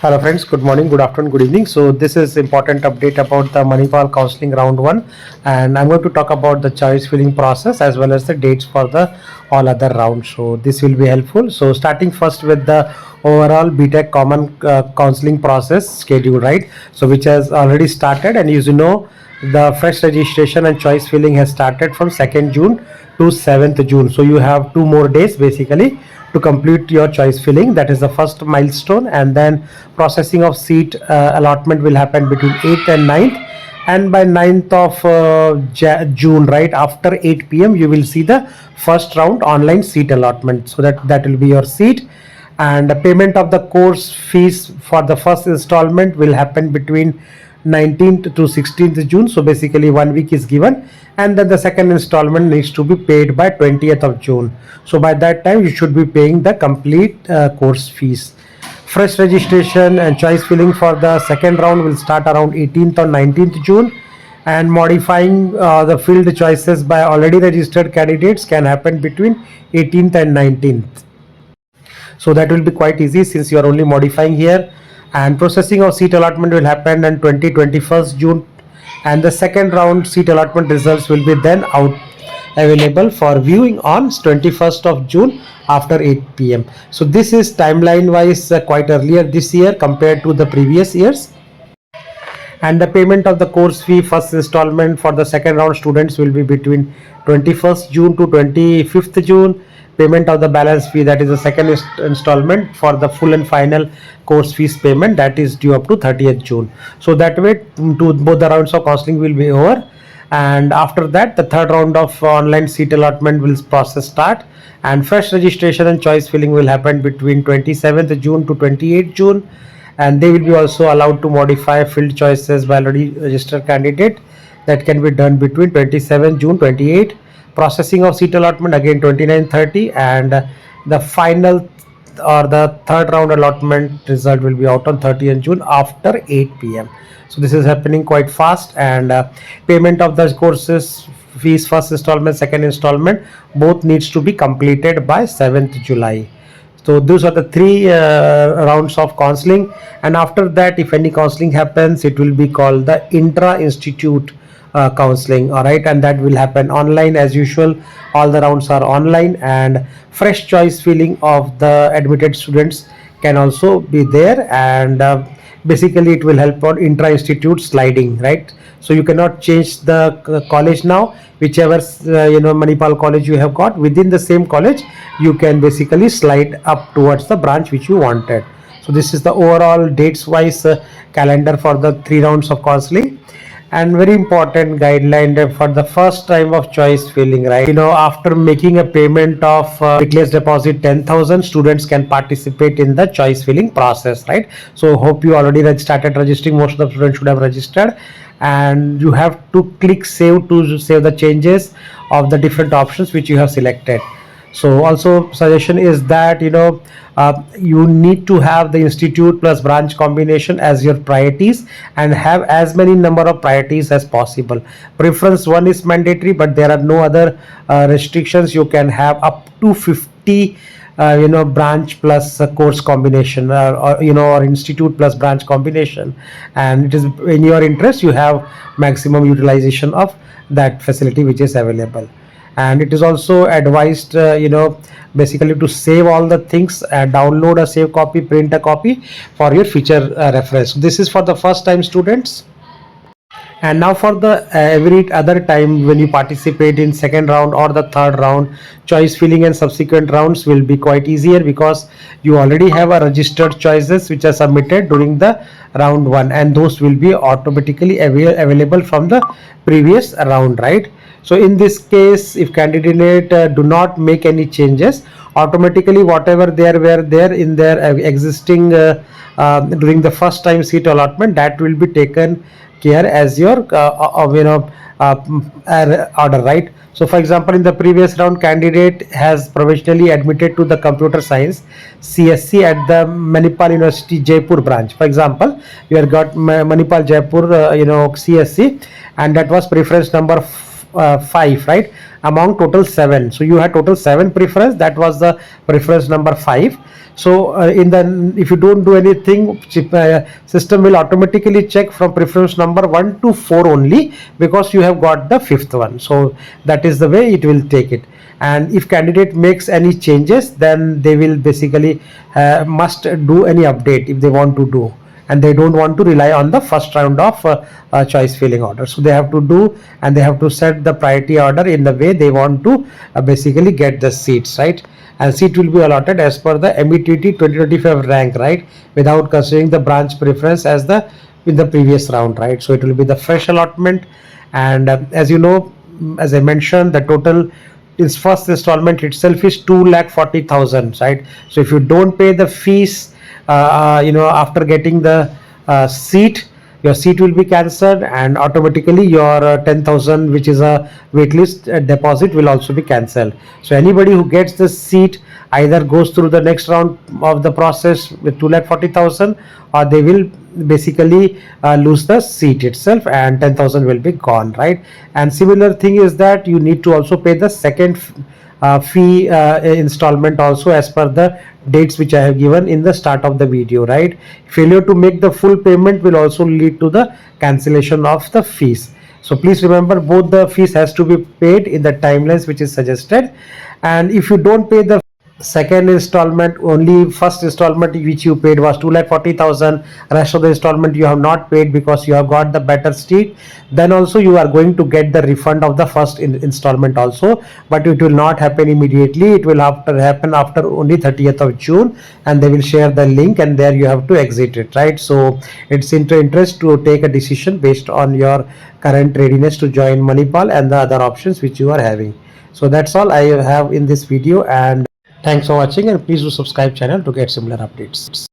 Hello friends, good morning, good afternoon, good evening. So this is important update about the Manipal counseling round 1, and I'm going to talk about the choice filling process as well as the dates for the all other rounds. So this will be helpful. So starting first with the overall BTech common counseling process schedule, right? So which has already started, and as you know, the fresh registration and choice filling has started from 2nd June to 7th June. So you have 2 more days basically to complete your choice filling. That is the first milestone, and then processing of seat allotment will happen between 8th and 9th, and by 9th of June, right after 8 p.m. you will see the first round online seat allotment. So that will be your seat, and the payment of the course fees for the first installment will happen between 19th to 16th June. So basically 1 week is given, and then the second installment needs to be paid by 20th of June. So by that time you should be paying the complete course fees. Fresh registration and choice filling for the second round will start around 18th or 19th June, and modifying the filled choices by already registered candidates can happen between 18th and 19th. So that will be quite easy since you are only modifying here, and processing of seat allotment will happen on 21st June, and the second round seat allotment results will be then out available for viewing on 21st of June after 8 p.m. So this is timeline wise quite earlier this year compared to the previous years. And the payment of the course fee first installment for the second round students will be between 21st June to 25th June. Payment of the balance fee, that is the second installment for the full and final course fees payment, that is due up to 30th June. So that way to both the rounds of counseling will be over, and after that the third round of online seat allotment will process start, and fresh registration and choice filling will happen between 27th June to 28th June, and they will be also allowed to modify filled choices by already registered candidate. That can be done between 27th June 28. Processing of seat allotment again 29-30, and the final or the third round allotment result will be out on 30th June after 8 p.m. So this is happening quite fast, and payment of the courses fees first installment, second installment, both needs to be completed by 7th July. So those are the three rounds of counseling, and after that if any counseling happens, it will be called the intra-institute counseling. All right, and that will happen online as usual. All the rounds are online, and fresh choice filling of the admitted students can also be there, and basically it will help on intra-institute sliding, right? So you cannot change the college now. Whichever Manipal college you have got, within the same college you can basically slide up towards the branch which you wanted. So this is the overall dates wise calendar for the 3 rounds of counseling. And very important guideline for the first time of choice filling, right? After making a payment of weekly deposit 10,000, students can participate in the choice filling process, right? So hope you already started registering. Most of the students should have registered, and you have to click save to save the changes of the different options which you have selected. So also suggestion is that you need to have the institute plus branch combination as your priorities, and have as many number of priorities as possible. Preference 1 is mandatory, but there are no other restrictions. You can have up to 50 branch plus course combination, or institute plus branch combination, and it is in your interest. You have maximum utilization of that facility which is available. And it is also advised basically to save all the things, download a save copy, print a copy for your future reference. This is for the first time students. And now for the every other time when you participate in second round or the third round, choice filling and subsequent rounds will be quite easier, because you already have a registered choices which are submitted during the round 1, and those will be automatically available from the previous round, right? So in this case, if candidate do not make any changes, automatically whatever there were there in their existing during the first time seat allotment, that will be taken care as your order, right? So for example, in the previous round, candidate has provisionally admitted to the computer science CSC at the Manipal University Jaipur branch. For example, you have got Manipal Jaipur CSC, and that was preference number 5, right, among total 7. So you had total 7 preference, that was the preference number 5. So in the, if you don't do anything, system will automatically check from preference number 1 to 4 only, because you have got the 5th one. So that is the way it will take it. And if candidate makes any changes, then they will basically must do any update if they want to do, and they don't want to rely on the first round of choice filling order. So they have to do, and they have to set the priority order in the way they want to basically get the seats, right? And seat will be allotted as per the METT 2025 rank, right, without considering the branch preference as the in the previous round, right? So it will be the fresh allotment. And as you know, as I mentioned, the total is first installment itself is 2,40,000, right? So if you don't pay the fees, after getting the seat, your seat will be cancelled, and automatically your 10,000, which is a waitlist deposit, will also be cancelled. So anybody who gets the seat either goes through the next round of the process with 2,40,000, or they will basically lose the seat itself, and 10,000 will be gone, right? And similar thing is that you need to also pay the second fee installment also, as per the dates which I have given in the start of the video, right? Failure to make the full payment will also lead to the cancellation of the fees. So please remember, both the fees has to be paid in the timelines which is suggested. And if you don't pay the second installment, only first installment which you paid was 2,40,000, rest of the installment you have not paid because you have got the better seat, then also you are going to get the refund of the first installment also, but it will not happen immediately. It will happen after only 30th of June, and they will share the link, and there you have to exit it, right? So it's in your interest to take a decision based on your current readiness to join Manipal and the other options which you are having. So that's all I have in this video, and thanks for watching, and please do subscribe channel to get similar updates.